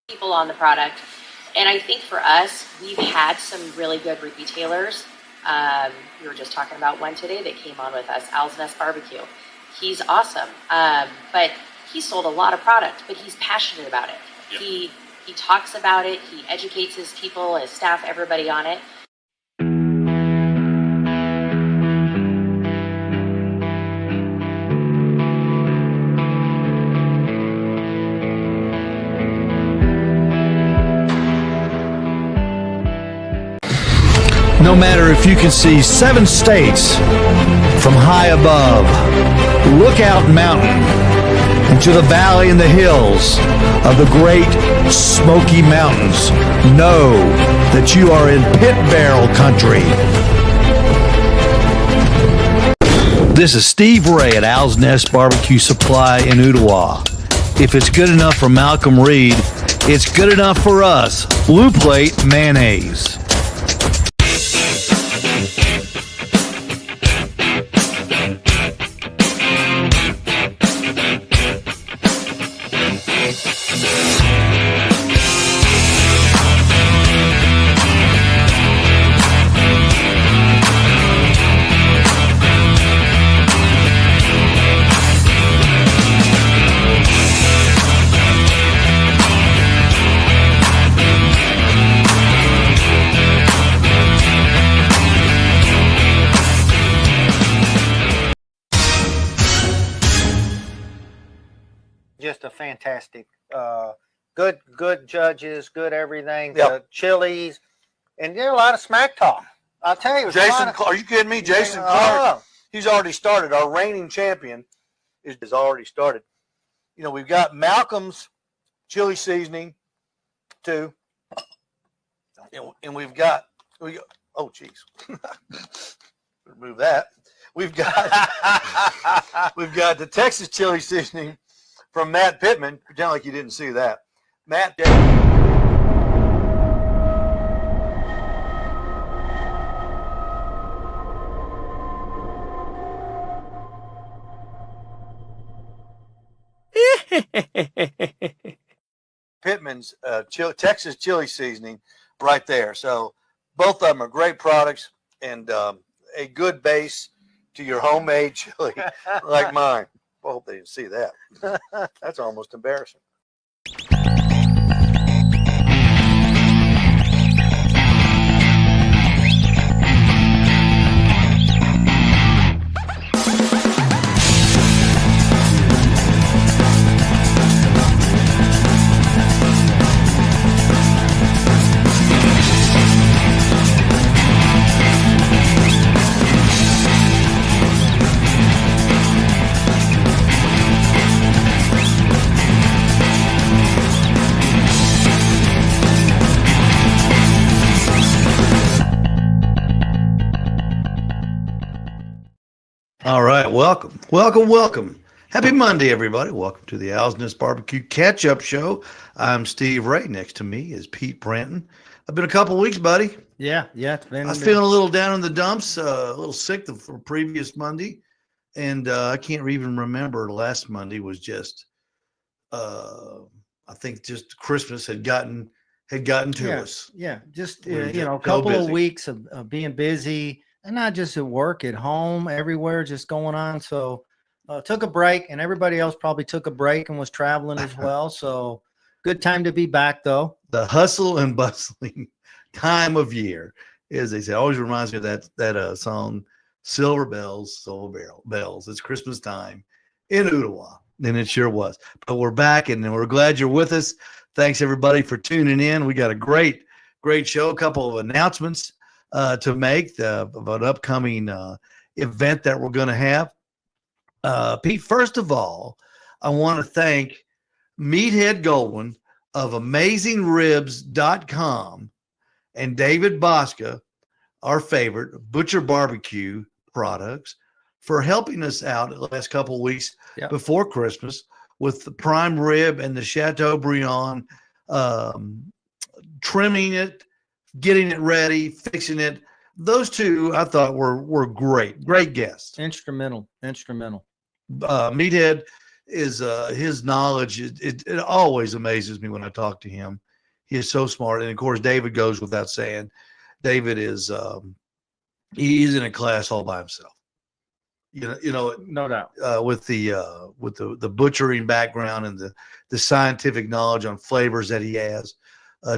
people on the product. And I think for us, we've had some really good retailers. We were just talking about one today that came on with us, Owl's Nest Barbecue. He's awesome, but he sold a lot of product, but he's passionate about it. Yep. He talks about it. He educates his people, his staff, everybody on it. No matter if you can see 7 states from high above, Lookout Mountain, into the valley and the hills of the great Smoky Mountains, know that you are in pit barrel country. This is Steve Ray at Owl's Nest Barbecue Supply in Ottawa. If it's good enough for Malcolm Reed, it's good enough for us. Blue Plate Mayonnaise. Just a fantastic, good judges, good everything. Yep. The chilies, and there's a lot of smack talk. I'll tell you, Jason, are you kidding me? Jason Clark, he's already started. Our reigning champion is already started. You know, we've got Malcolm's chili seasoning too, and we've got oh geez, remove that. We've got the Texas chili seasoning from Matt Pittman. Pretend like you didn't see that. Matt. Pittman's Texas chili seasoning right there. So both of them are great products and a good base to your homemade chili like mine. I hope they didn't see that. That's almost embarrassing. All right, welcome. Happy Monday, everybody. Welcome to the Owl's Nest Barbecue Catch-Up Show. I'm Steve Ray. Next to me is Pete Branton. I've been a couple of weeks, buddy. Yeah. It's been. I was feeling a little down in the dumps, a little sick the previous Monday, and I can't even remember. Last Monday was just, I think, just Christmas had gotten to us. Yeah, just a couple of weeks of being busy. And not just at work, at home, everywhere, just going on. So took a break, and everybody else probably took a break and was traveling as well. So good time to be back, though. The hustle and bustling time of year, as they say, always reminds me of that song, Silver Bells, Bells. It's Christmas time in Ottawa, and it sure was. But we're back, and we're glad you're with us. Thanks, everybody, for tuning in. We got a great show, a couple of announcements to make of an upcoming event that we're going to have. Pete, first of all, I want to thank Meathead Goldwyn of AmazingRibs.com and David Bosca, our favorite Butcher Barbecue products, for helping us out the last couple of weeks before Christmas with the prime rib and the Chateaubriand, trimming it, getting it ready, fixing it. Those two I thought were great guests. Instrumental. Meathead is his knowledge. It always amazes me when I talk to him. He is so smart, and of course, David goes without saying. David is he's in a class all by himself. No doubt. With the butchering background and the scientific knowledge on flavors that he has.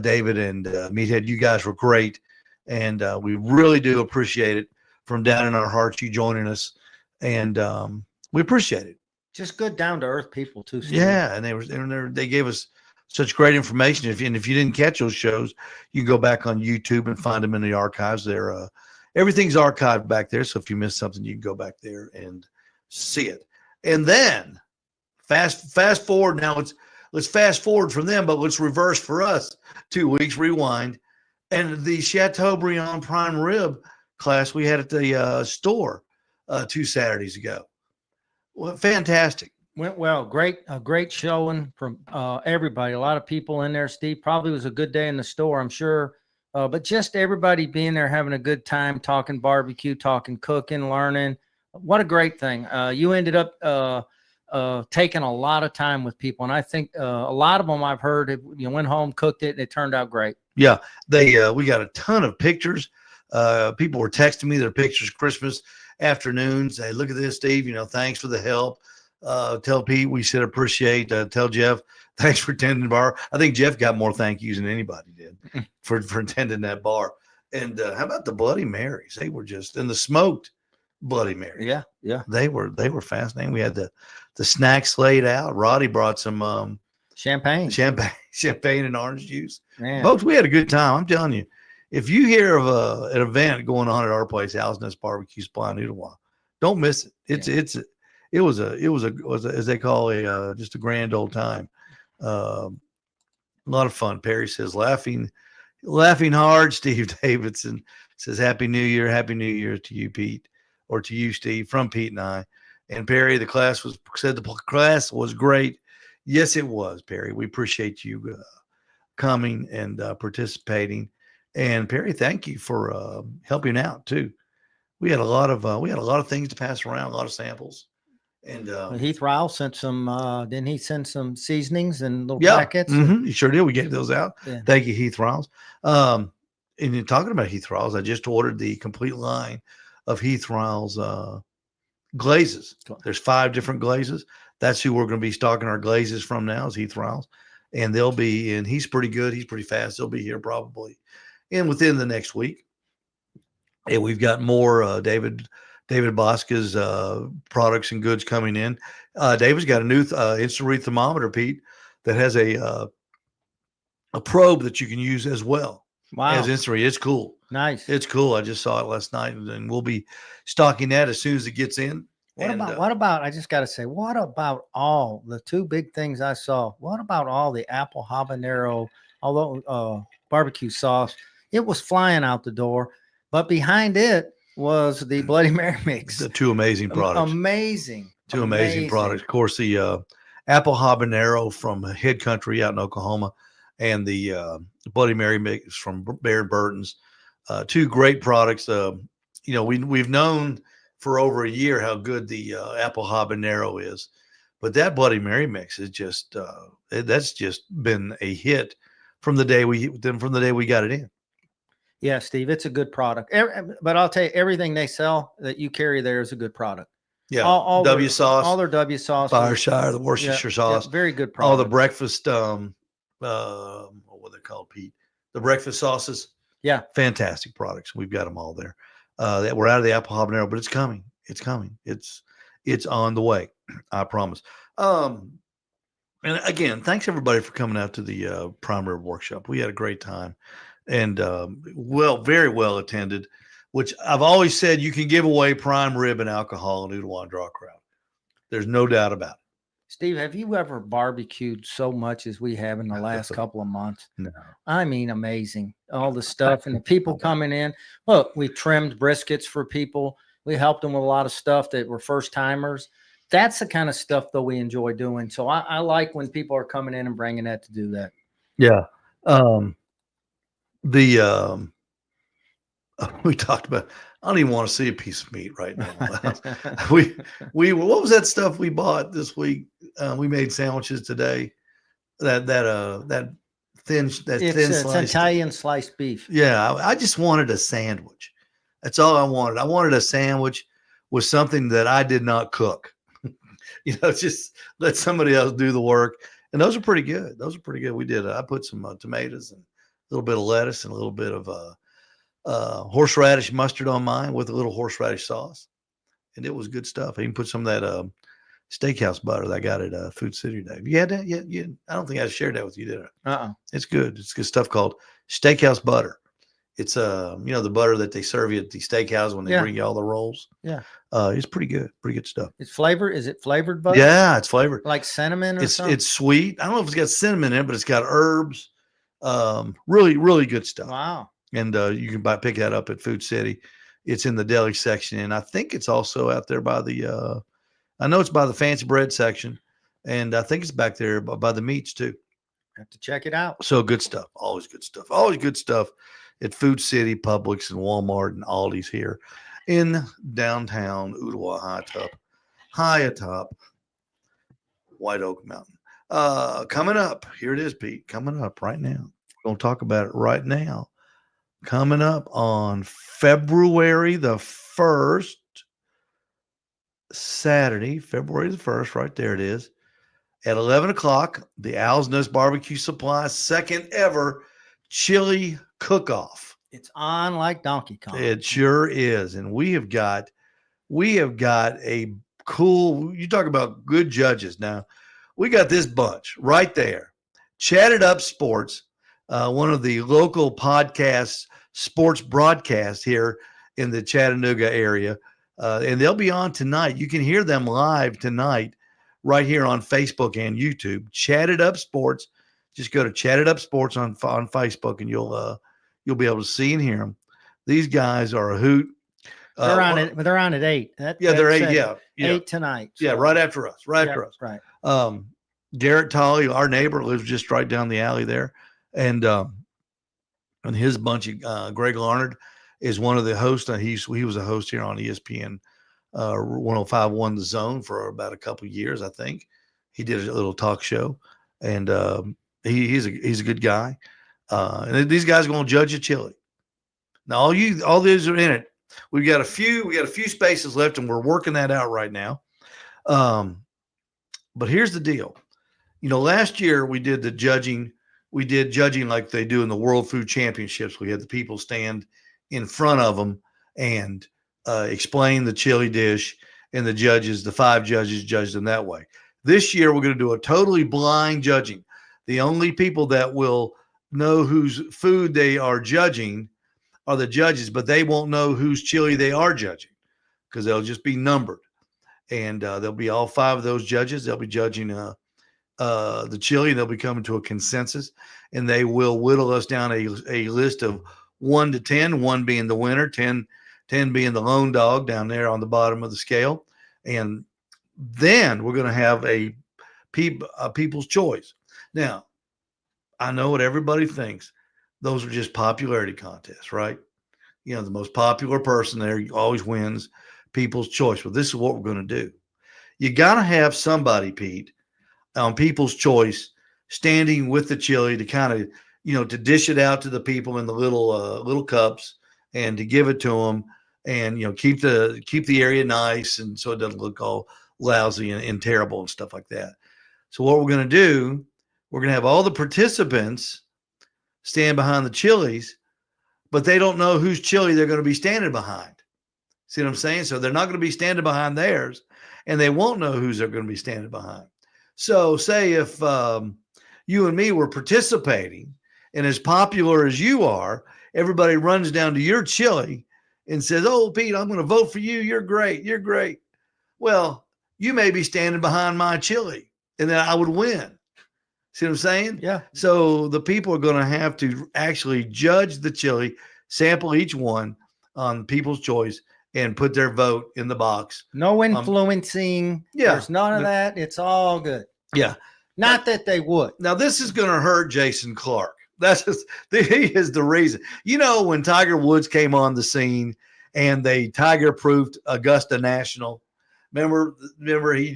David and Meathead, you guys were great, and we really do appreciate it from down in our hearts. You joining us, and we appreciate it. Just good down to earth people too. Steve. Yeah, and they gave us such great information. If you didn't catch those shows, you can go back on YouTube and find them in the archives. They're everything's archived back there. So if you missed something, you can go back there and see it. And then fast forward. Now let's fast forward from them, but let's reverse for us. 2 weeks, rewind, and the Chateaubriand prime rib class we had at the store 2 Saturdays ago. Well, fantastic. Went well. A great showing from everybody. A lot of people in there, Steve. Probably was a good day in the store, I'm sure. But just everybody being there, having a good time, talking barbecue, talking cooking, learning. What a great thing. You ended up taking a lot of time with people. And I think a lot of them I've heard, you went home, cooked it, and it turned out great. Yeah, we got a ton of pictures. People were texting me their pictures Christmas afternoons. Hey, look at this, Steve. Thanks for the help. Tell Pete we said appreciate. Tell Jeff thanks for tending the bar. I think Jeff got more thank yous than anybody did for tending that bar. And how about the Bloody Marys? They were just and the smoked Bloody Marys. Yeah. They were fascinating. We had the snacks laid out. Roddy brought some Champagne and orange juice. Man. Folks, we had a good time. I'm telling you, if you hear of an event going on at our place, Owl's Nest Barbecue Supply in Ooltewah, don't miss it. It was as they call just a grand old time. A lot of fun. Perry says laughing hard. Steve Davidson says Happy New Year to you, Pete, or to you, Steve, from Pete and I. And Perry, the class was great. Yes, it was, Perry. We appreciate you coming and participating. And Perry, thank you for helping out too. We had a lot of things to pass around, a lot of samples. And Heath Ryle sent some. Didn't he send some seasonings and little yeah, packets? You sure did. We gave those out. Yeah. Thank you, Heath Riles. And in talking about Heath Riles, I just ordered the complete line of Heath Riles glazes. There's 5 different glazes. That's who we're going to be stocking our glazes from now is Heath Riles. And they'll be in. He's pretty good. He's pretty fast. They'll be here probably within the next week. And we've got more David Bosca's products and goods coming in. David's got a new InstaRead thermometer, Pete, that has a probe that you can use as well. Wow. As InstaRead. It's cool. Nice. It's cool. I just saw it last night, and we'll be stocking that as soon as it gets in. What about, I just got to say, what about all the 2 big things I saw? What about all the apple habanero, barbecue sauce? It was flying out the door, but behind it was the Bloody Mary mix. The 2 amazing products. Amazing. 2 amazing products. Of course, the apple habanero from Head Country out in Oklahoma and the Bloody Mary mix from Baird Burton's. 2 great products. We've known for over a year how good the apple habanero is, but that Bloody Mary mix is just that's just been a hit from the day we got it in. Yeah, Steve, it's a good product. But I'll tell you, everything they sell that you carry there is a good product. Yeah, all W sauce, all their W sauce, Fireshire, the Worcestershire sauce, very good product. all the breakfast, what are they called, Pete? The breakfast sauces. Yeah, fantastic products. We've got them all there. That we're out of the apple habanero, but it's coming. It's coming. It's on the way. I promise. And again, thanks everybody for coming out to the Prime Rib Workshop. We had a great time, and very well attended. Which I've always said, you can give away prime rib and alcohol in Ooltewah Draw Crowd. There's no doubt about it. Steve, have you ever barbecued so much as we have in the last couple of months? No. I mean, amazing. All the stuff and the people coming in. Look, we trimmed briskets for people. We helped them with a lot of stuff that were first timers. That's the kind of stuff that we enjoy doing. So I like when people are coming in and bringing that to do that. Yeah. We talked about, I don't even want to see a piece of meat right now. we what was that stuff we bought this week? We made sandwiches today. That thin It's slice. Italian sliced beef. Yeah, I just wanted a sandwich. That's all I wanted. I wanted a sandwich with something that I did not cook. Just let somebody else do the work. And those are pretty good. We did. I put some tomatoes and a little bit of lettuce and a little bit of horseradish mustard on mine with a little horseradish sauce, and it was good stuff. I even put some of that steakhouse butter that I got at Food City today. You had that? Yeah. I don't think I shared that with you, did I? It's good. It's good stuff called steakhouse butter. It's the butter that they serve you at the steakhouse when they bring you all the rolls. Yeah. It's pretty good stuff. It's flavored. Is it flavored butter? Yeah, it's flavored. Like cinnamon or something? It's sweet. I don't know if it's got cinnamon in it, but it's got herbs. Really, really good stuff. Wow. And you can pick that up at Food City. It's in the deli section, and I think it's also out there by the I know it's by the fancy bread section, and I think it's back there by the meats too. Have to check it out. So good stuff. Always good stuff at Food City, Publix, and Walmart and Aldi's here in downtown Ooltewah, high atop White Oak Mountain. Coming up, here it is, Pete. Coming up right now. We're going to talk about it right now. Coming up on February the 1st, Saturday, February the 1st, right there it is. At 11 o'clock, the Owl's Nest Barbecue Supply second ever chili cook-off. It's on like Donkey Kong. It sure is. And we have got a cool, you talk about good judges. Now, we got this bunch right there. Chatted Up Sports, one of the local podcasts, sports broadcasts here in the Chattanooga area. And they'll be on tonight. You can hear them live tonight right here on Facebook and YouTube. Chatted Up Sports. Just go to Chatted Up Sports on Facebook, and you'll be able to see and hear them. These guys are a hoot. They're on it. They're on at 8. They're 8. Yeah, 8 tonight. So. Yeah, right after us. Right. Garrett Tolley, our neighbor, lives just right down the alley there, and his bunch. Greg Larnard is one of the hosts. He was a host here on ESPN 105.1 The Zone for about a couple of years, I think. He did a little talk show, and he's a good guy. And these guys are going to judge a chili. Now, all these are in it. We got a few spaces left, and we're working that out right now. But here's the deal. Last year we did the judging. We did judging like they do in the World Food Championships. We had the people stand in front of them and explain the chili dish, and the 5 judges judged them that way. This year we're going to do a totally blind judging. The only people that will know whose food they are judging are the judges, but they won't know whose chili they are judging because they'll just be numbered. And there'll be all 5 of those judges. They'll be judging the chili, and they'll be coming to a consensus, and they will whittle us down a list of 1 to 10, 1 being the winner, 10 being the lone dog down there on the bottom of the scale. And then we're going to have a people's choice. Now, I know what everybody thinks. Those are just popularity contests, right? The most popular person there always wins, people's choice. Well, this is what we're going to do. You got to have somebody, Pete, on people's choice standing with the chili to kind of, to dish it out to the people in the little cups and to give it to them and, keep the area nice. And so it doesn't look all lousy and terrible and stuff like that. So what we're going to do, we're going to have all the participants stand behind the chilies, but they don't know whose chili they're going to be standing behind. See what I'm saying? So they're not going to be standing behind theirs, and they won't know whose they're going to be standing behind. So say if you and me were participating, and as popular as you are, everybody runs down to your chili and says, "Oh, Pete, I'm going to vote for you. You're great. You're great." Well, you may be standing behind my chili, and then I would win. See what I'm saying? Yeah. So the people are going to have to actually judge the chili, sample each one on people's choice, and put their vote in the box. No influencing. Yeah. There's none of that. It's all good. Yeah. Not that they would. Now, this is going to hurt Jason Clark. He is the reason. When Tiger Woods came on the scene and they tiger proofed Augusta National. Remember he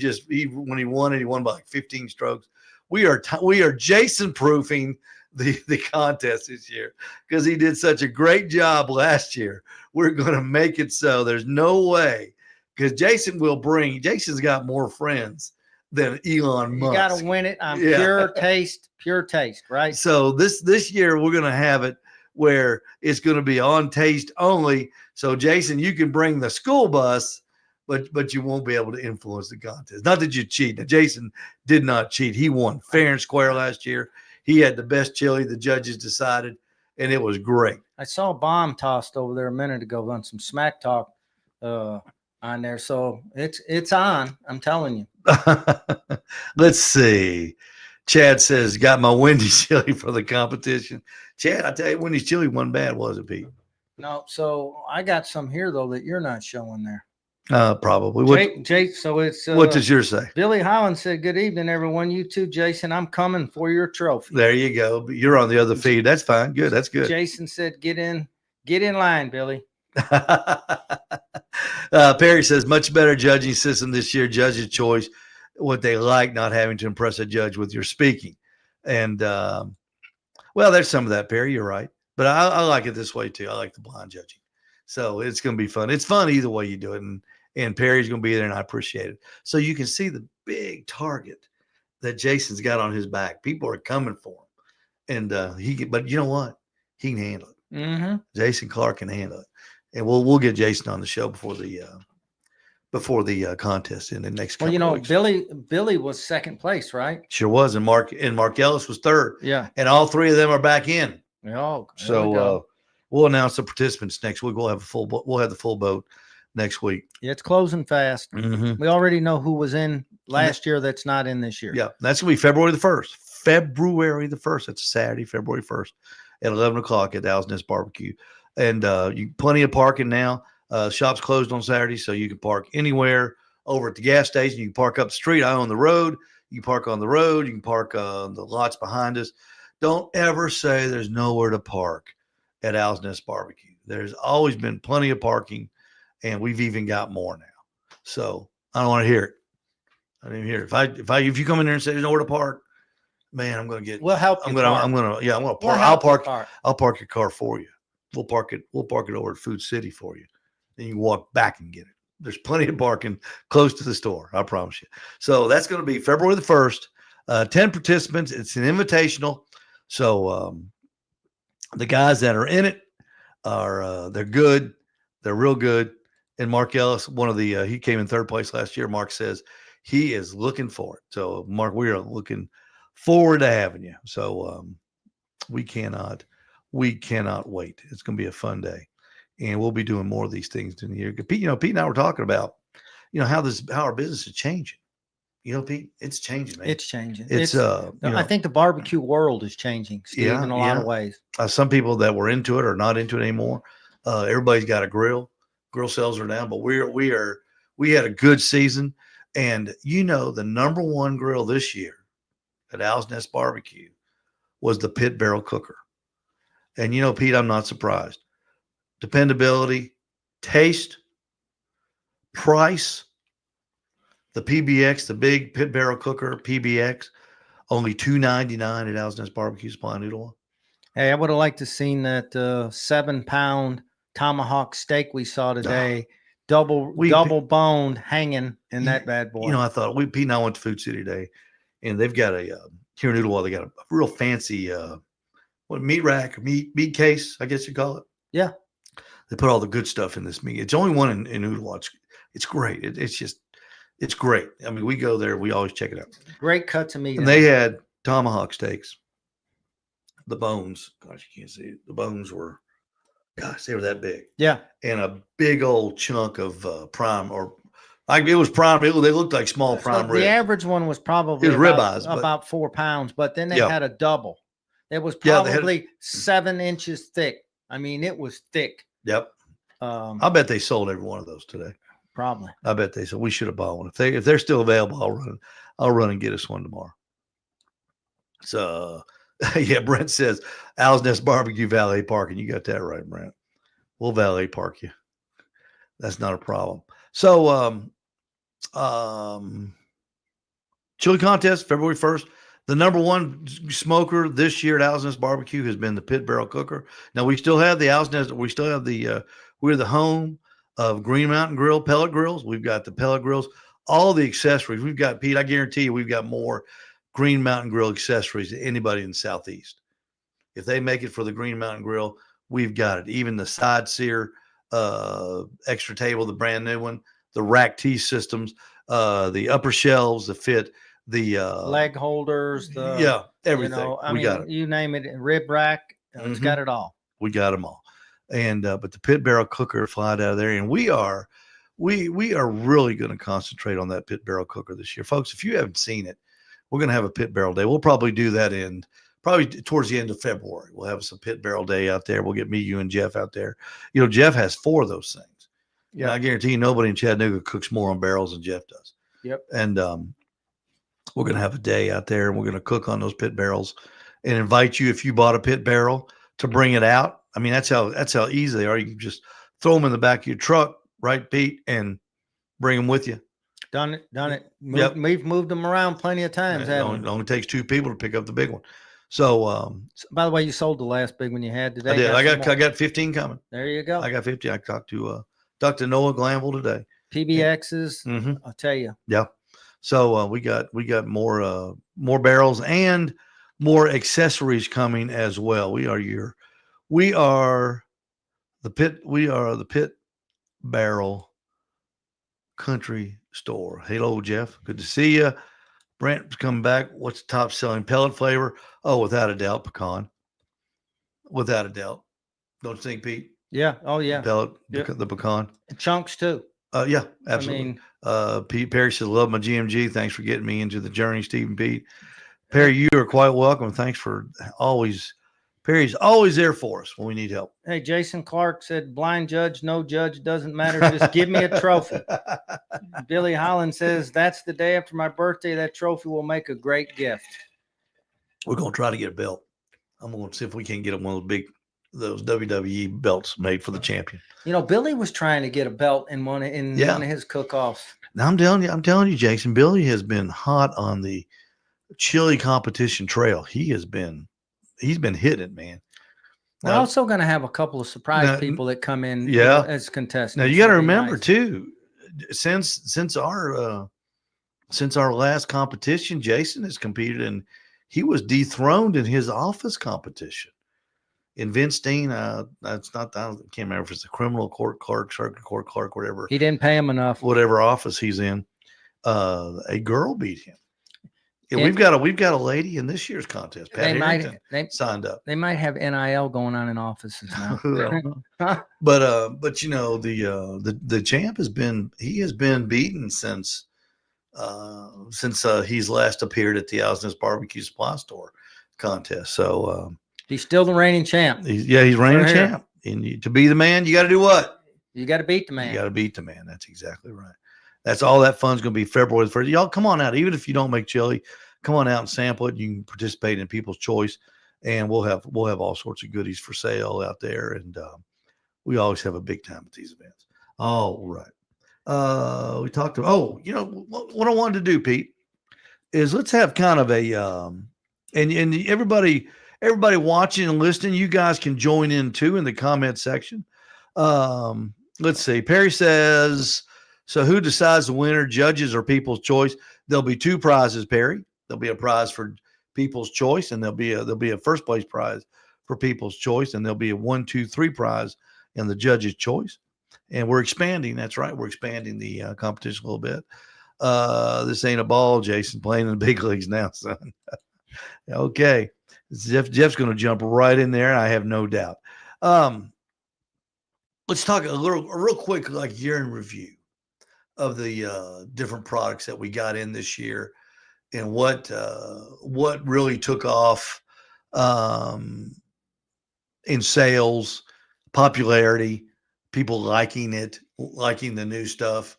when he won it, he won by like 15 strokes. We are Jason proofing the contest this year because he did such a great job last year. We're going to make it so there's no way, because Jason's got more friends than Elon Musk. You got to win it on Yeah. pure taste, right? So this year we're going to have it where it's going to be on taste only. So Jason, you can bring the school bus, but you won't be able to influence the contest. Not that you cheat. Now, Jason did not cheat. He won fair and square last year. He had the best chili. The judges decided, and it was great. I saw a bomb tossed over there a minute ago on some smack talk on there. So it's on. I'm telling you. Let's see. Chad says, got my Wendy's chili for the competition. Chad, I tell you, Wendy's chili wasn't bad, was it, Pete? No, so I got some here though that you're not showing there. Probably. What, Jake, so it's what does yours say? Billy Holland said, "Good evening, everyone. You too, Jason. I'm coming for your trophy." There you go. You're on the other feed. That's fine. Good. That's good. Jason said, "Get in line, Billy." Perry says, much better judging system this year. Judge's choice, what they like, not having to impress a judge with your speaking. And well, there's some of that, Perry. You're right. But I like it this way too. I like the blind judging. So it's going to be fun. It's fun either way you do it. And Perry's going to be there, and I appreciate it. So you can see the big target that Jason's got on his back. People are coming for him. And but you know what? He can handle it. Mm-hmm. Jason Clark can handle it. And we'll get Jason on the show before the contest in the next couple Well, weeks. Billy was second place, right? Sure was. And Mark Ellis was third. Yeah. And all three of them are back in. Oh, So we'll announce the participants next week. We'll have the full boat next week. it's closing fast. Mm-hmm. We already know who was in last year that's not in this year. Yeah, that's gonna be February the 1st. February the 1st. That's a Saturday, February 1st at 11 o'clock at Owl's Nest Barbecue. And plenty of parking now. Shop's closed on Saturday, so you can park anywhere over at the gas station. You can park up the street. I own the road. You can park on the road. You can park on the lots behind us. Don't ever say there's nowhere to park at Owl's Nest Barbecue. There's always been plenty of parking, and we've even got more now. So I don't want to hear it. I didn't hear it. If you come in there and say there's nowhere to park, man, I'm going to get. We'll help you. I'm gonna park. I'll park your car for you. We'll park it over at Food City for you. Then you can walk back and get it. There's plenty of parking close to the store. I promise you. So that's going to be February the 1st. 10 participants. It's an invitational. So the guys that are in it are they're good. They're real good. And Mark Ellis, he came in third place last year. Mark says he is looking for it. So Mark, we are looking forward to having you. So we cannot wait. It's going to be a fun day, and we'll be doing more of these things in the year. Pete and I were talking about, how our business is changing. Pete, it's changing, man. It's changing. I think the barbecue world is changing, Steve, in a lot of ways. Some people that were into it are not into it anymore. Everybody's got a grill. Grill sales are down, but we had a good season, and the number one grill this year at Owl's Nest Barbecue was the Pit Barrel Cooker. And Pete, I'm not surprised. Dependability, taste, price. The PBX, the big Pit Barrel Cooker PBX, only $2.99 at Owl's Nest Barbecue Supply in Ooltewah. Hey, I would have liked to seen that 7-pound tomahawk steak we saw today, double boned, hanging in that bad boy. I thought Pete and I went to Food City today, and they've got here in Ooltewah, they got a real fancy meat rack, meat case, I guess you call it. Yeah. They put all the good stuff in this meat. It's only one in Ooltewah. It's great. It's great. I mean, we go there. We always check it out. Great cuts of meat. And they had tomahawk steaks. The bones, gosh, you can't see it. The bones were, they were that big. Yeah. And a big old chunk of prime, or like it was prime. They looked like small prime ribs. The average one was probably about 4 pounds, but then they had a double. It was probably 7 inches thick. I mean, it was thick. Yep. I bet they sold every one of those today. Probably. I bet they said we should have bought one. If they're still available, I'll run and get us one tomorrow. So yeah, Brent says Owl's Nest Barbecue valet parking. You got that right, Brent. We'll valet park you. That's not a problem. So, chili contest, February 1st. The number one smoker this year at Owl's Nest Barbecue has been the Pit Barrel Cooker. Now we still have the Owl's Nest. We still have we're the home of Green Mountain Grill pellet grills. We've got the pellet grills, all the accessories. We've got, Pete, I guarantee you, we've got more Green Mountain Grill accessories than anybody in the Southeast. If they make it for the Green Mountain Grill, we've got it. Even the side sear extra table, the brand new one, the rack T systems, the upper shelves, the fit, the leg holders, the everything. I mean, got it. you name it, rib rack, it's got it all. We got them all. And but the Pit Barrel Cooker flied out of there, and we are really going to concentrate on that Pit Barrel Cooker this year, folks. If you haven't seen it, we're going to have a Pit Barrel Day. We'll probably do that probably towards the end of February. We'll have some Pit Barrel Day out there. We'll get me, you, and Jeff out there. You know, Jeff has 4 of those things. Yeah, and I guarantee you, nobody in Chattanooga cooks more on barrels than Jeff does. Yep. And we're going to have a day out there, and we're going to cook on those pit barrels, and invite you, if you bought a pit barrel, to bring it out. I mean, that's how easy they are. You can just throw them in the back of your truck, right, Pete, and bring them with you. Done it. We've moved them around plenty of times. It only takes 2 people to pick up the big one. So, by the way, you sold the last big one you had today. I did. I got 15 coming. There you go. I got 50. I talked to Dr. Noah Glanville today. PBXs. I'll tell you. Yeah. So we got more barrels and more accessories coming as well. We are the Pit Barrel Country Store. Hello, Jeff. Good to see you. Brent's coming back. What's the top selling pellet flavor? Oh, without a doubt, pecan. Without a doubt. Don't you think, Pete? Yeah. Oh, yeah. Pellet, the pecan. And chunks too. Yeah, absolutely. I mean, Pete Perry says, love my GMG. Thanks for getting me into the journey, Stephen Pete. Perry, you are quite welcome. Thanks for Perry's always there for us when we need help. Hey, Jason Clark said, blind judge, no judge, doesn't matter. Just give me a trophy. Billy Holland says, that's the day after my birthday. That trophy will make a great gift. We're going to try to get a belt. I'm going to see if we can get one of those WWE belts made for the champion. You know, Billy was trying to get a belt in one of his cook-offs. Now I'm telling you, Jason, Billy has been hot on the chili competition trail. He's been hitting it, man. We're also going to have a couple of surprise people that come in as contestants. Now you got to remember too, since our last competition, Jason has competed and he was dethroned in his office competition. In Vince Dean, that's not, I can't remember if it's the criminal court clerk, circuit court clerk, whatever. He didn't pay him enough. Whatever office he's in, a girl beat him. Yeah, we've got a lady in this year's contest. Pat Harrington signed up. They might have NIL going on in offices now. But you know, the champ has been beaten since he's last appeared at the Owl's Nest Barbecue Supply Store contest. So he's still the reigning champ. He's reigning champ. And to be the man, you got to do what? You got to beat the man. You got to beat the man. That's exactly right. That's all that fun's going to be February 1st. Y'all come on out. Even if you don't make chili, come on out and sample it. You can participate in People's Choice, and we'll have all sorts of goodies for sale out there. And we always have a big time at these events. All right. We talked about, what I wanted to do, Pete, is let's have kind of a and everybody watching and listening, you guys can join in too in the comment section. Let's see. Perry says, so who decides the winner, judges or People's Choice? There'll be 2 prizes, Perry. There'll be a prize for People's Choice, and there'll be a first place prize for People's Choice, and there'll be a 1, 2, 3 prize in the Judge's Choice. And we're expanding. That's right. We're expanding the competition a little bit. This ain't a ball, Jason, playing in the big leagues now, son. Okay. Jeff's going to jump right in there, I have no doubt. Let's talk a real quick, like year in review of the different products that we got in this year and what really took off in sales, popularity, people liking it, liking the new stuff.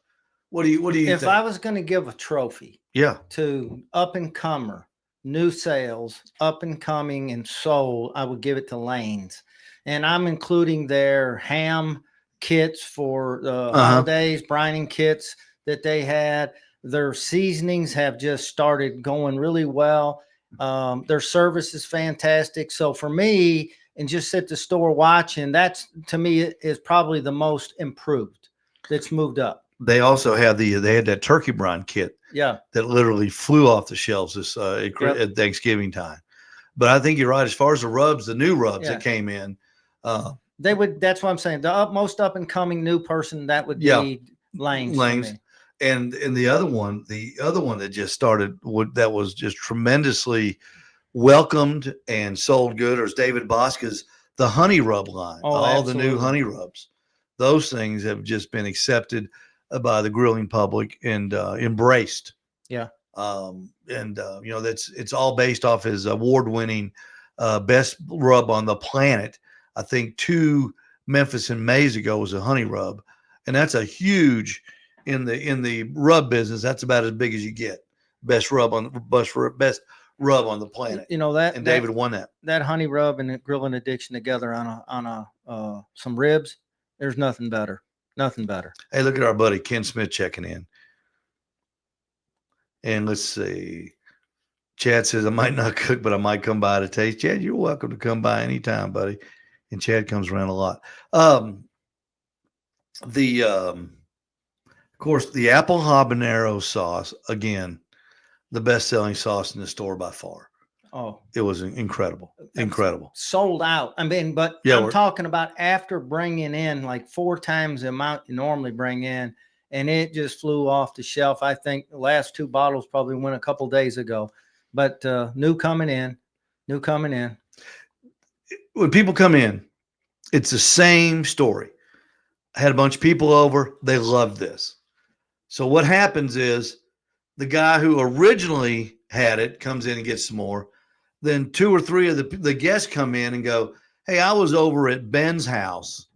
What do you if think? I was going to give a trophy to up and comer, new sales, up and coming and sold, I would give it to Lane's. And I'm including their ham kits for the Uh-huh. holidays, brining kits that they had. Their seasonings have just started going really well. Their service is fantastic. So for me, and just at the store watching, that's to me is probably the most improved that's moved up. They also had they had that turkey brine kit Yeah. that literally flew off the shelves this at Thanksgiving time. But I think you're right. As far as the rubs, the new rubs Yeah. that came in, They would. That's what I'm saying. The most up and coming new person that would Yeah. be Langs. Langs. For me. and the other one that just started that was just tremendously welcomed and sold good, or is David Bosca's the honey rub line. Oh, All the new absolutely. honey rubs, those things have just been accepted by the grilling public and embraced. Yeah. It's all based off his award-winning best rub on the planet. I think 2 Memphis and Mays ago was a honey rub, and that's a huge in the rub business. That's about as big as you get. Best rub on the planet. You know that. And David won that. That honey rub and the grilling addiction together on some ribs. There's nothing better. Nothing better. Hey, look at our buddy Ken Smith checking in. And let's see. Chad says, I might not cook, but I might come by to taste. Chad, you're welcome to come by anytime, buddy. And Chad comes around a lot. Of course, the apple habanero sauce, again, the best-selling sauce in the store by far. Oh, It was incredible. Incredible. sold out. I mean, but Yeah, I'm talking about after bringing in like 4 times the amount you normally bring in, and it just flew off the shelf. I think the last 2 bottles probably went a couple days ago, but new coming in. When people come in, it's the same story. I had a bunch of people over. They loved this. So what happens is the guy who originally had it comes in and gets some more. Then 2 or 3 of the guests come in and go, hey, I was over at Ben's house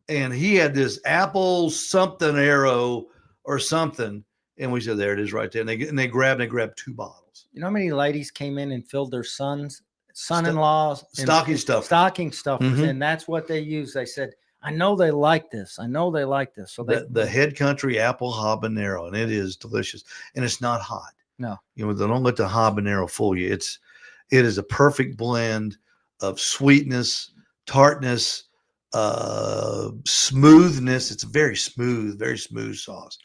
and he had this apple something arrow or something. And we said, there it is right there. And they grabbed 2 bottles. You know how many ladies came in and filled their son-in-laws Stocking stuff. stocking stuffers, Mhm. and that's what they use. They said, I know they like this. So The Head Country apple habanero, and it is delicious. And it's not hot. No. You know, they don't let the habanero fool you. It is a perfect blend of sweetness, tartness, smoothness. It's a very smooth sauce.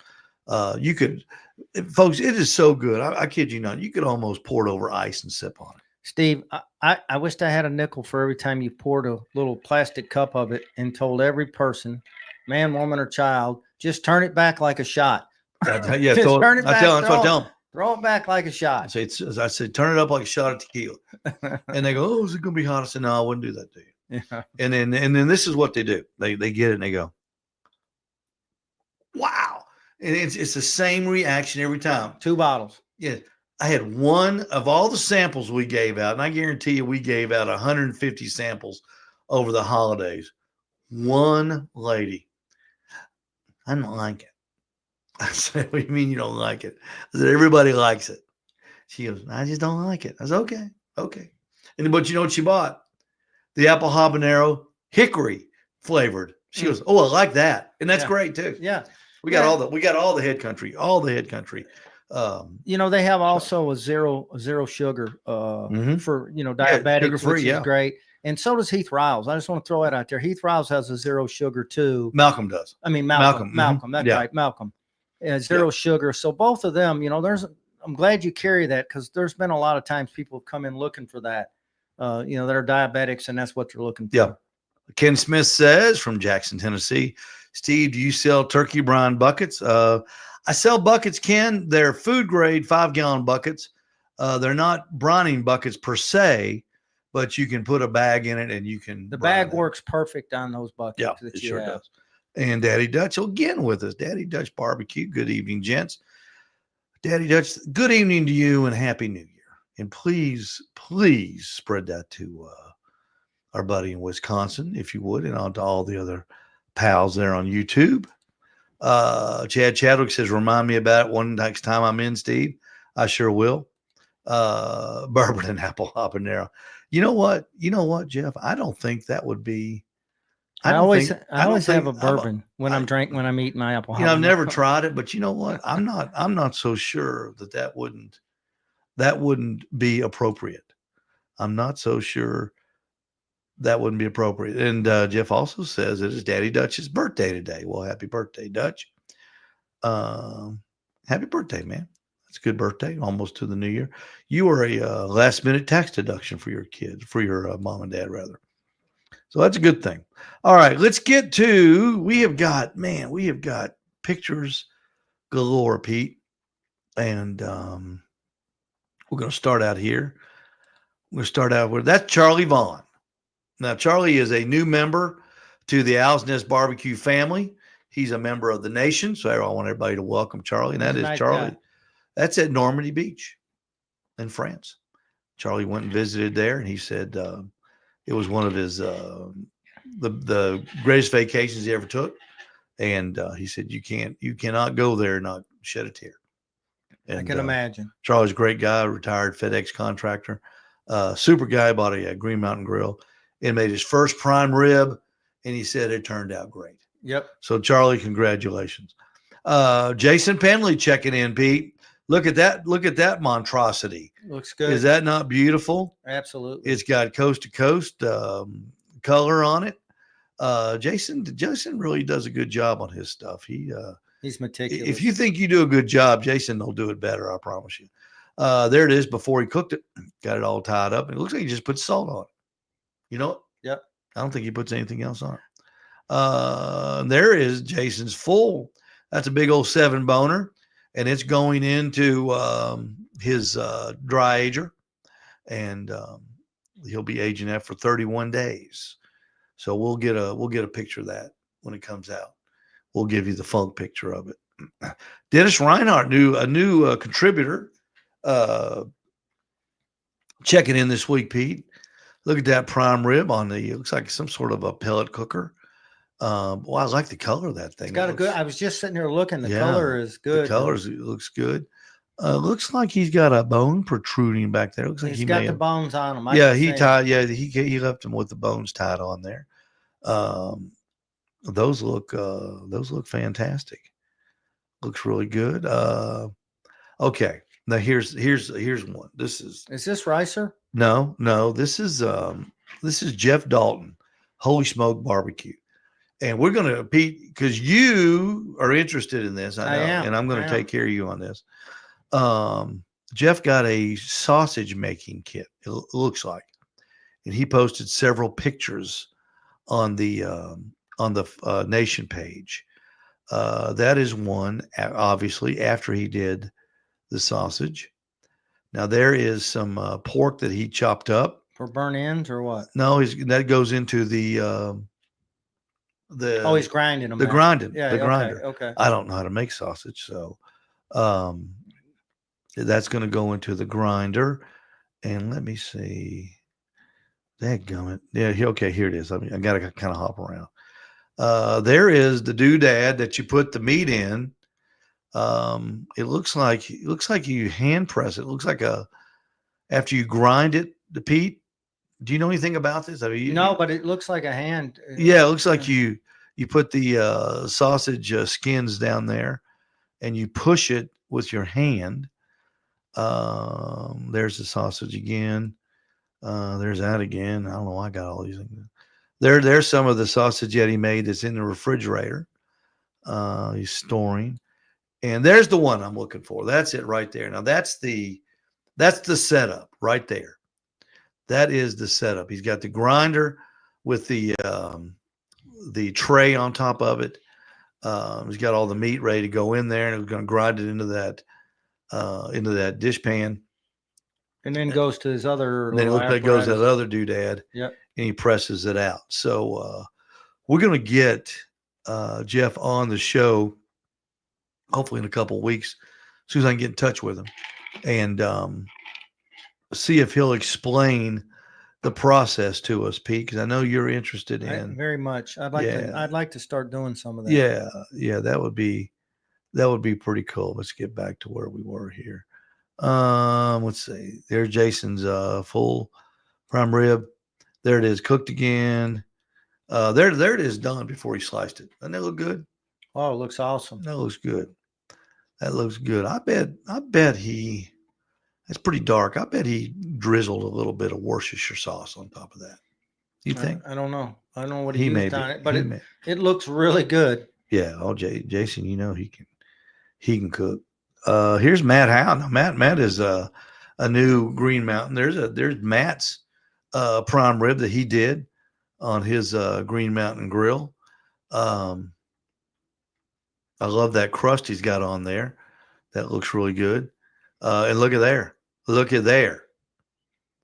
Folks, it is so good. I kid you not. You could almost pour it over ice and sip on it. Steve, I wished I had a nickel for every time you poured a little plastic cup of it and told every person, man, woman, or child, just turn it back like a shot. Yeah, Just turn it back, that's what I tell them. Throw it back like a shot. I said, turn it up like a shot of tequila. And they go, oh, is it going to be hot? I said, no, I wouldn't do that to you. Yeah. And then this is what they do. They get it and they go, wow. And it's the same reaction every time. 2 bottles. Yeah. I had one of all the samples we gave out, and I guarantee you we gave out 150 samples over the holidays. One lady, I don't like it. I said, what do you mean you don't like it? I said, everybody likes it. She goes, I just don't like it. I said, okay. But you know what she bought? The apple habanero hickory flavored. She goes, oh, I like that. And that's great too. Yeah. We got all the Head Country. You know, they have also a zero sugar Mhm. for, diabetics, sugar-free, which is great. And so does Heath Riles. I just want to throw that out there. Heath Riles has a 0 sugar too. Malcolm does. I mean, Malcolm. Malcolm, mhm. That's Yeah. right. Malcolm. 0 sugar. So both of them, I'm glad you carry that, because there's been a lot of times people have come in looking for that, that are diabetics, and that's what they're looking for. Yeah. Ken Smith says from Jackson, Tennessee, Steve, do you sell turkey brine buckets? I sell buckets, Ken. They're food grade 5-gallon buckets. They're not brining buckets per se, but you can put a bag in it and you can. The brine bag it. works perfect on those buckets. Yeah, that it you sure have. does. And Daddy Dutch again with us. Daddy Dutch Barbecue. Good evening, gents. Daddy Dutch, good evening to you and Happy New Year. And please spread that to our buddy in Wisconsin, if you would, and on to all the other pals there on YouTube. Chad Chadwick says, remind me about it one next time I'm in, Steve. I sure will. Bourbon and apple habanero. You know what, Jeff? I don't think that would be I don't always think- I always don't have a think- I'm bourbon when I'm eating my apple. I've Harbor. never tried it, but you know what? I'm not so sure that wouldn't be appropriate. I'm not so sure that wouldn't be appropriate. And Jeff also says it is Daddy Dutch's birthday today. Well, happy birthday, Dutch. Happy birthday, man. That's a good birthday, almost to the new year. You are a last minute tax deduction for your kids, for your mom and dad, rather. So that's a good thing. All right, let's get to, we have got pictures galore, Pete. And we're going to start out here. We're going to start out with, that's Charlie Vaughn. Now, Charlie is a new member to the Owl's Nest Barbecue family. He's a member of the nation. So I want everybody to welcome Charlie. And that He's is a nice Charlie. guy. That's at Normandy Beach in France. Charlie went and visited there, and he said it was one of his the greatest vacations he ever took. And he said you cannot go there and not shed a tear. And, I can imagine. Charlie's a great guy, retired FedEx contractor, super guy. Bought a Green Mountain Grill and made his first prime rib, and he said it turned out great. Yep. So Charlie, congratulations. Jason Penley checking in, Pete. Look at that monstrosity. Looks good. Is that not beautiful? Absolutely. It's got coast to coast color on it. Jason really does a good job on his stuff. He's meticulous. If you think you do a good job, Jason will do it better. I promise you. There it is before he cooked it. Got it all tied up. And it looks like he just put salt on it. You know what? Yep. I don't think he puts anything else on it. There is Jason's full. That's a big old 7-boner. And it's going into his dry ager. And he'll be aging that for 31 days. So we'll get a picture of that when it comes out. We'll give you the funk picture of it. Dennis Reinhardt, a new contributor, checking in this week, Pete. Look at that prime rib on it looks like some sort of a pellet cooker. Well, I like the color of that thing. It's got a good. I was just sitting here looking. The color is good. It looks good. Looks like he's got a bone protruding back there. Looks like he's got the bones on him. He left them with the bones tied on there. Those look fantastic. Looks really good. Okay. Now here's one. Is this Ricer? No. This is Jeff Dalton, Holy Smoke Barbecue. And we're going to, Pete, because you are interested in this, I know, and I'm going to take care of you on this. Jeff got a sausage making kit, it looks like, and he posted several pictures on the Nation page. That is one, obviously, after he did the sausage. Now there is some pork that he chopped up for burn ends or what? No, that goes into the he's grinding them. The grinding, yeah, the grinder. Okay. I don't know how to make sausage, so that's going to go into the grinder. And let me see. Dadgummit. Yeah, okay, here it is. I got to kind of hop around. There is the doodad that you put the meat in. It looks like you hand press it. It looks like after you grind it, the Pete. Do you know anything about this? I mean, no, but it looks like a hand. Yeah, it looks like you put the sausage skins down there, and you push it with your hand. There's the sausage again. There's that again. I don't know why I got all these things. There's some of the sausage that he made that's in the refrigerator. He's storing. And there's the one I'm looking for. That's it right there. Now that's the setup right there. That is the setup. He's got the grinder with the tray on top of it. He's got all the meat ready to go in there, and he's going to grind it into that dish pan. And then goes to his other. And then it goes to that other doodad. Yep. And he presses it out. So we're going to get Jeff on the show, hopefully in a couple of weeks, as soon as I can get in touch with him, and see if he'll explain the process to us, Pete, because I know you're interested in very much. I'd like to start doing some of that. Yeah, that would be pretty cool. Let's get back to where we were here. Let's see. There's Jason's full prime rib. There it is, cooked again. There it is done before he sliced it. Doesn't that look good? Oh, it looks awesome. That looks good. That looks good. I bet he. It's pretty dark. I bet he drizzled a little bit of Worcestershire sauce on top of that. You think? I don't know. I don't know what He he may used be. on it, but He it, may- it looks really good. Yeah. Oh, Jason, you know he can cook. Here's Matt Howe. Now, Matt is a new Green Mountain. There's Matt's prime rib that he did on his Green Mountain grill. I love that crust he's got on there. That looks really good. And look at there. Look at there.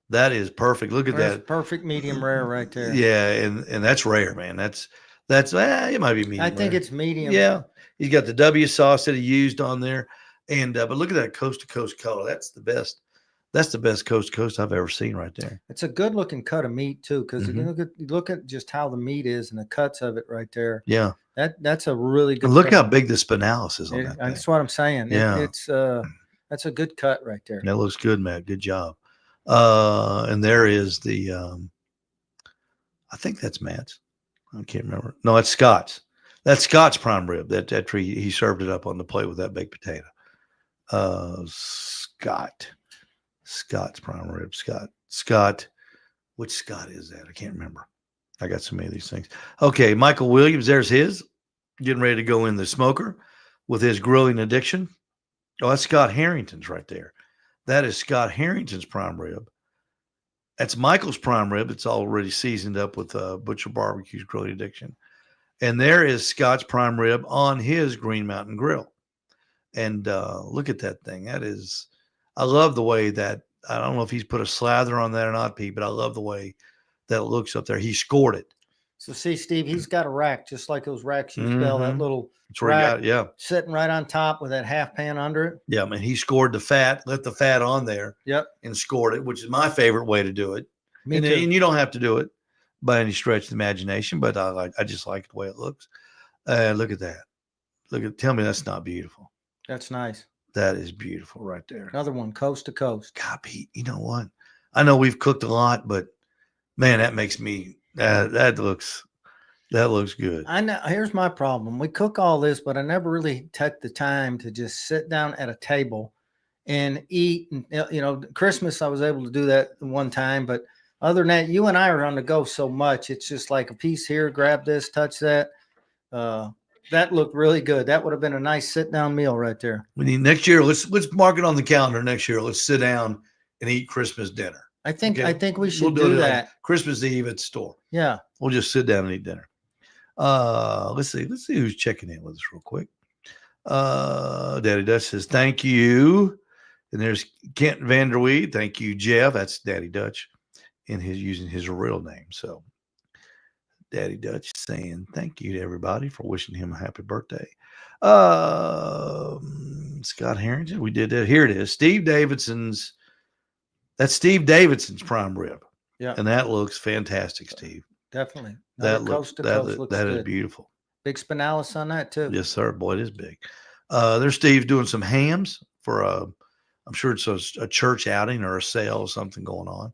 That is perfect. Look at That's that. perfect medium rare right there. Yeah, and that's rare, man. That's it might be medium. I think rare. it's medium. Yeah. He's got the W sauce that he used on there. And but look at that coast to coast color. That's the best. That's the best coast to coast I've ever seen right there. It's a good looking cut of meat too, because Mhm. look at just how the meat is and the cuts of it right there. Yeah. That's a really good. And look cut. how big the spinalis is on It- that thing. that's what I'm saying. Yeah. It's that's a good cut right there. That looks good, Matt. Good job. And there is the I think that's Matt's. I can't remember. No, it's Scott's. That's Scott's prime rib. That tree he served it up on the plate with that baked potato. Scott's prime rib. Scott. Which Scott is that? I can't remember. I got so many of these things. Okay, Michael Williams. There's his getting ready to go in the smoker with his grilling addiction. Oh, that's Scott Harrington's right there. That is Scott Harrington's prime rib. That's Michael's prime rib. It's already seasoned up with Butcher Barbecue's grilling addiction. And there is Scott's prime rib on his Green Mountain Grill. And look at that thing. That is, I love the way that, I don't know if he's put a slather on that or not, Pete, but I love the way that it looks up there. He scored it. So see, Steve, he's got a rack just like those racks you sell. That Mhm. little That's where he rack got it. Yeah. sitting right on top with that half pan under it. Yeah, man. He scored the fat, left the fat on there Yep, and scored it, which is my favorite way to do it. me and, too. and you don't have to do it by any stretch of the imagination, but I just like the way it looks. Look at that. Tell me that's not beautiful. That's nice. That is beautiful right there. Another one, coast to coast. God, Pete, you know what? I know we've cooked a lot, but man, that makes me that looks good. I know. Here's my problem. We cook all this, but I never really took the time to just sit down at a table and eat. And Christmas I was able to do that one time, but other than that, you and I are on the go so much. It's just like a piece here, grab this, touch that. That looked really good. That would have been a nice sit down meal right there. We need next year. Let's mark it on the calendar. Next year, let's sit down and eat Christmas dinner. I think Okay. we should We'll do it like that. Christmas Eve at the store. Yeah. We'll just sit down and eat dinner. Let's see who's checking in with us real quick. Daddy Dutch says thank you, and there's Kent Vanderweed. Thank you, Jeff. That's Daddy Dutch, and using his real name. So Daddy Dutch saying thank you to everybody for wishing him a happy birthday. Scott Harrington, we did that. Here it is. That's Steve Davidson's prime rib. Yeah. And that looks fantastic, Steve. Definitely. That Another looks coast to coast looks that is good. beautiful. Big spinalis on that too. Yes, sir. Boy, it is big. There's Steve doing some hams for I'm sure it's a church outing or a sale or something going on.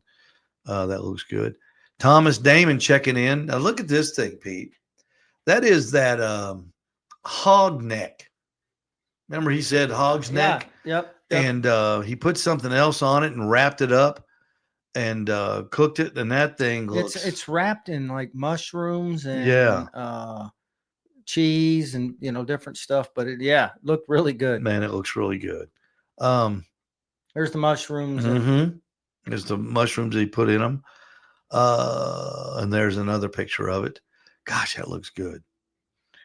That looks good. Thomas Damon checking in. Now look at this thing, Pete. That is that hog neck. Remember he said hog's neck? Yep. And he put something else on it and wrapped it up and cooked it. And that thing looks It's wrapped in like mushrooms and cheese and different stuff, but it looked really good. man, it looks really good. There's the mushrooms. And There's the mushrooms he put in them. And there's another picture of it. Gosh, that looks good.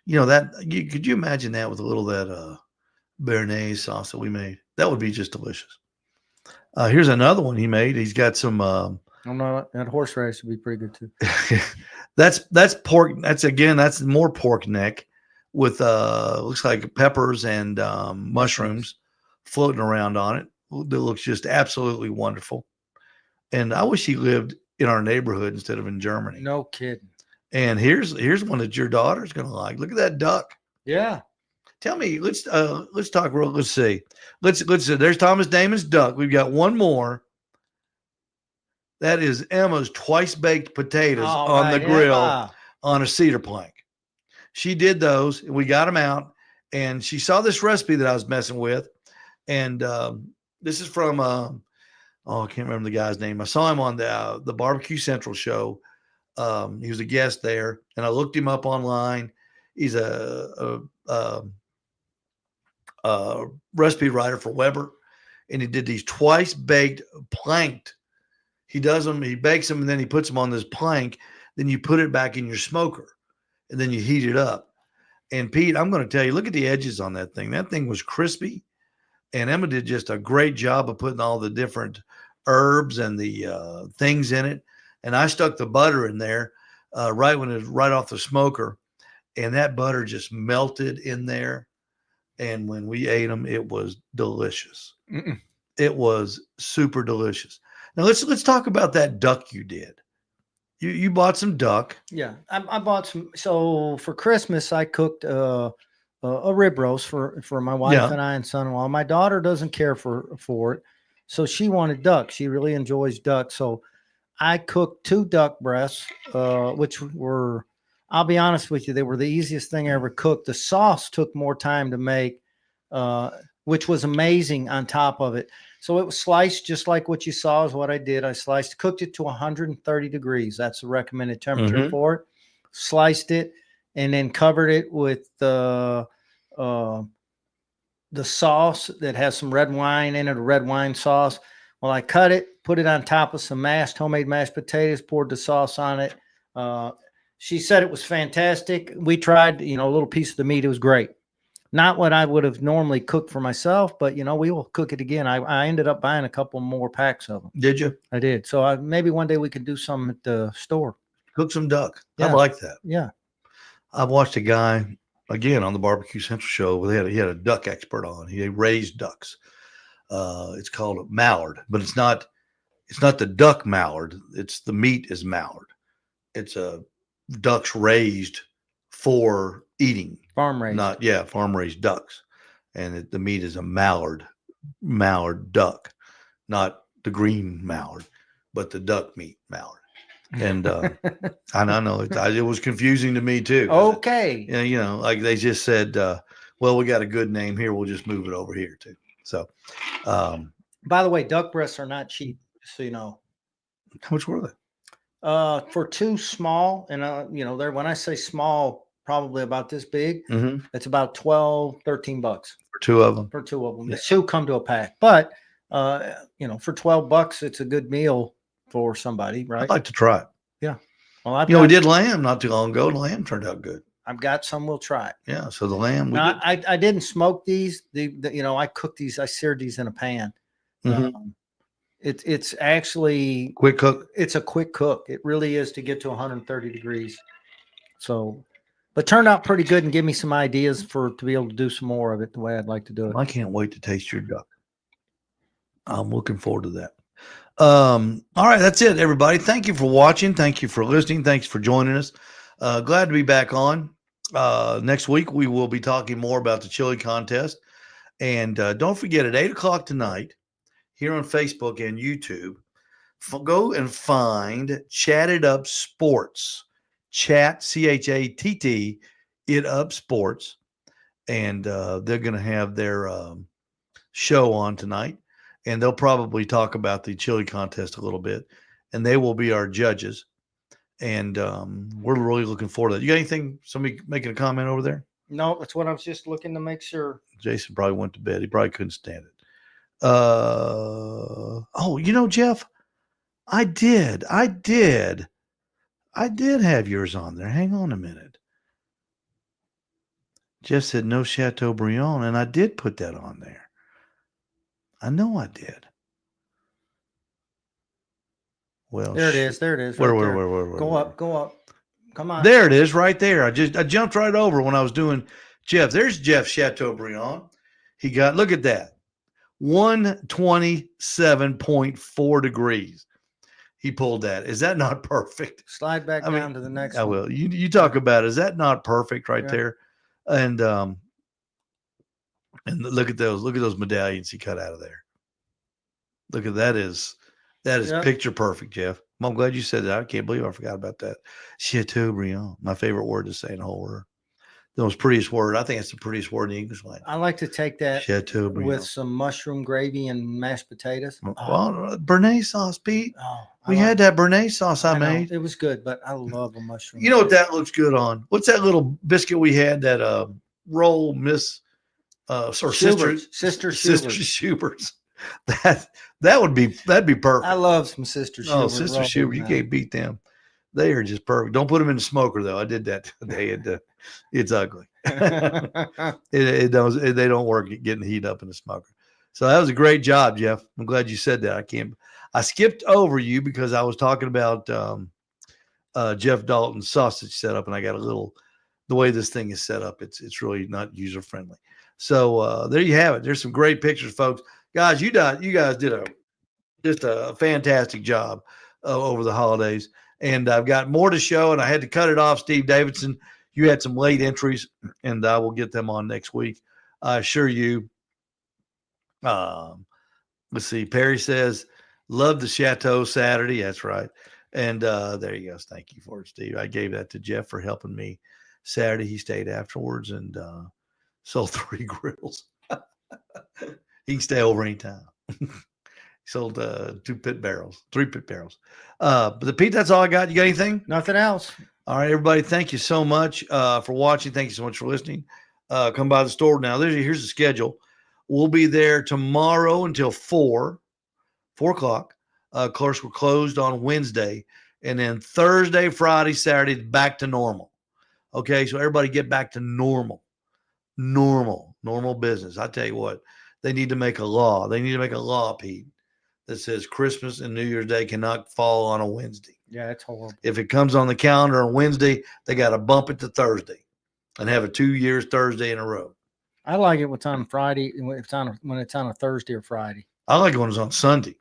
Could you imagine that with a little of that béarnaise sauce that we made? That would be just delicious. Here's another one he made. He's got some that horseradish would be pretty good too. that's pork. That's more pork neck with looks like peppers and mushrooms floating around on it. That looks just absolutely wonderful. And I wish he lived in our neighborhood instead of in Germany. No kidding. And here's one that your daughter's gonna like. Look at that duck. Yeah. Tell me, let's talk real. Let's see. Let's see. There's Thomas Damon's duck. We've got one more. That is Emma's twice baked potatoes on the grill. on a cedar plank. She did those, and we got them out. And she saw this recipe that I was messing with, and this is from I can't remember the guy's name. I saw him on the Barbecue Central show. He was a guest there, and I looked him up online. He's a recipe writer for Weber, and he did these twice baked planked. He does them, he bakes them, and then he puts them on this plank. Then you put it back in your smoker, and then you heat it up. And Pete, I'm going to tell you, look at the edges on that thing. That thing was crispy, and Emma did just a great job of putting all the different herbs and the things in it. And I stuck the butter in there right when it was right off the smoker, and that butter just melted in there. And when we ate them, it was delicious. It was super delicious. Now let's talk about that duck you did. You bought some duck. Yeah, I bought some. So for Christmas, I cooked a rib roast for my wife and I and son-in-law. My daughter doesn't care for it, so she wanted duck. She really enjoys duck. So I cooked 2 duck breasts, which were, I'll be honest with you, they were the easiest thing I ever cooked. The sauce took more time to make, which was amazing on top of it. So it was sliced just like what you saw is what I did. I cooked it to 130 degrees. That's the recommended temperature for it. Sliced it and then covered it with the sauce that has some red wine in it, a red wine sauce. Well, I cut it, put it on top of some homemade mashed potatoes, poured the sauce on it. She said it was fantastic. We tried, a little piece of the meat. It was great. Not what I would have normally cooked for myself, but, we will cook it again. I ended up buying a couple more packs of them. Did you? I did. So maybe one day we could do some at the store. Cook some duck. Yeah. I like that. Yeah. I watched a guy, again, on the Barbecue Central show. He had a duck expert on. He raised ducks. It's called a mallard, but it's not the duck mallard. It's the meat is mallard. It's a ducks raised for eating. Farm raised. Farm raised ducks. And the meat is a mallard duck, not the green mallard, but the duck meat mallard. And I know it was confusing to me too. Okay. Like they just said, well, we got a good name here. We'll just move it over here too. So, by the way, duck breasts are not cheap, so you know. How much were they? For 2 small, and they're, when I say small, probably about this big. It's about $12, $13 for 2 of them. For 2 of them, Yeah. the 2 come to a pack, but for $12, it's a good meal for somebody, right? I'd like to try it. Yeah. Well, we did lamb not too long ago. The lamb turned out good. I've got some. We'll try it. Yeah. So the lamb. Now, I didn't smoke these. I cooked these. I seared these in a pan. It's actually Quick cook. It's a quick cook. It really is, to get to 130 degrees. So, but turned out pretty good and give me some ideas to be able to do some more of it the way I'd like to do it. I can't wait to taste your duck. I'm looking forward to that. All right, that's it, everybody. Thank you for watching. Thank you for listening. Thanks for joining us. Glad to be back on. Next week, we will be talking more about the chili contest. And don't forget, at 8 o'clock tonight, here on Facebook and YouTube, go and find Chatted Up Sports. Chat, CHATT, It Up Sports. And they're going to have their show on tonight. And they'll probably talk about the chili contest a little bit. And they will be our judges. And we're really looking forward to that. You got anything, somebody making a comment over there? No, that's what I was just looking to make sure. Jason probably went to bed. He probably couldn't stand it. Jeff, I did have yours on there. Hang on a minute. Jeff said no Chateaubriand, and I did put that on there. I know I did. Well, there it is. Where? Go up. Come on. There it is, right there. I jumped right over when I was doing Jeff. There's Jeff Chateaubriand. He got, look at that, 127.4 degrees. He pulled that. Is that not perfect? Slide back down to the next I one. will. You talk about it. Is that not perfect right there? And look at those medallions he cut out of there. Look at that is picture perfect, Jeff. I'm glad you said that. I can't believe I forgot about that. Chateaubriand, my favorite word to say in the whole word. The most prettiest word. I think it's the prettiest word in the English language. I like to take that Chateaubriand. with some mushroom gravy and mashed potatoes. Well, Béarnaise sauce, Pete. I We had that Béarnaise sauce I know, made. it was good, but I love a mushroom. You know what that looks good on? What's that little biscuit we had? That roll Miss or Sister Schubert's. That'd be perfect. I love some Sister Schubert. Oh, Sister Schubert, you can't beat them. They are just perfect. Don't put them in the smoker though. I did that today. It's ugly. It does. They don't work at getting heat up in the smoker. So that was a great job, Jeff. I'm glad you said that. I skipped over you because I was talking about Jeff Dalton's sausage setup, and I got the way this thing is set up. It's really not user friendly. So there you have it. There's some great pictures, folks. Guys, you guys did just a fantastic job over the holidays. And I've got more to show, and I had to cut it off. Steve Davidson, you had some late entries, and I will get them on next week. I assure you. Let's see. Perry says, love the Chateau Saturday. That's right. And there you go. Thank you for it, Steve. I gave that to Jeff for helping me Saturday. He stayed afterwards and sold 3 grills. He can stay over anytime. Sold 3 pit barrels. But Pete, that's all I got. You got anything? Nothing else. All right, everybody. Thank you so much for watching. Thank you so much for listening. Come by the store now. Here's the schedule. We'll be there tomorrow until 4 o'clock. Of course, we're closed on Wednesday. And then Thursday, Friday, Saturday, back to normal. Okay, so everybody get back to normal business. I tell you what, they need to make a law. They need to make a law, Pete, that says Christmas and New Year's Day cannot fall on a Wednesday. Yeah, it's horrible. If it comes on the calendar on Wednesday, they got to bump it to Thursday and have a 2 years Thursday in a row. I like it when it's on Friday, when it's on a Thursday or Friday. I like it when it's on Sunday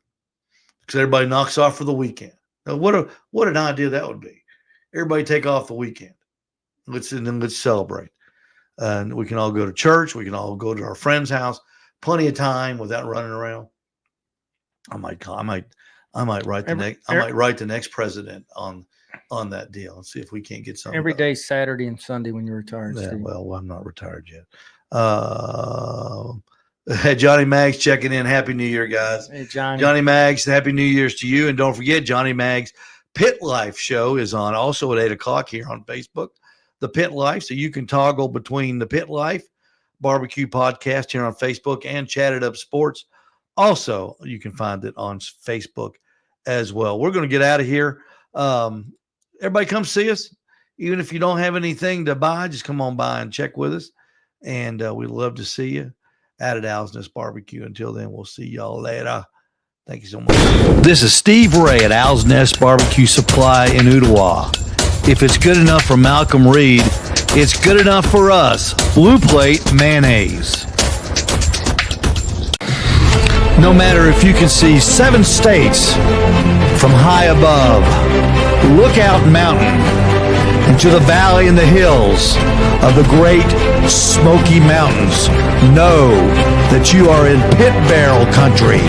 because everybody knocks off for the weekend. Now, what an idea that would be. Everybody take off the weekend. Let's celebrate. And we can all go to church. We can all go to our friend's house. Plenty of time without running around. I might write the next president on that deal and see if we can't get something. Every day, Saturday and Sunday when you're retired. Yeah, Steve. well, I'm not retired yet. Johnny Maggs checking in. Happy New Year, guys. Hey, Johnny. Johnny Maggs, Happy New Year's to you. And don't forget, Johnny Maggs Pit Life show is on also at 8 o'clock here on Facebook. The Pit Life, so you can toggle between the Pit Life Barbecue Podcast here on Facebook and Chat It Up Sports. Also, you can find it on Facebook as well. We're going to get out of here. Everybody come see us. Even if you don't have anything to buy, just come on by and check with us. And we'd love to see you out at Owl's Nest Barbecue. Until then, we'll see y'all later. Thank you so much. This is Steve Ray at Owl's Nest Barbecue Supply in Ottawa. If it's good enough for Malcolm Reed, it's good enough for us. Blue Plate Mayonnaise. No matter if you can see 7 states from high above, Lookout Mountain, into the valley and the hills of the great Smoky Mountains, know that you are in Pit Barrel country.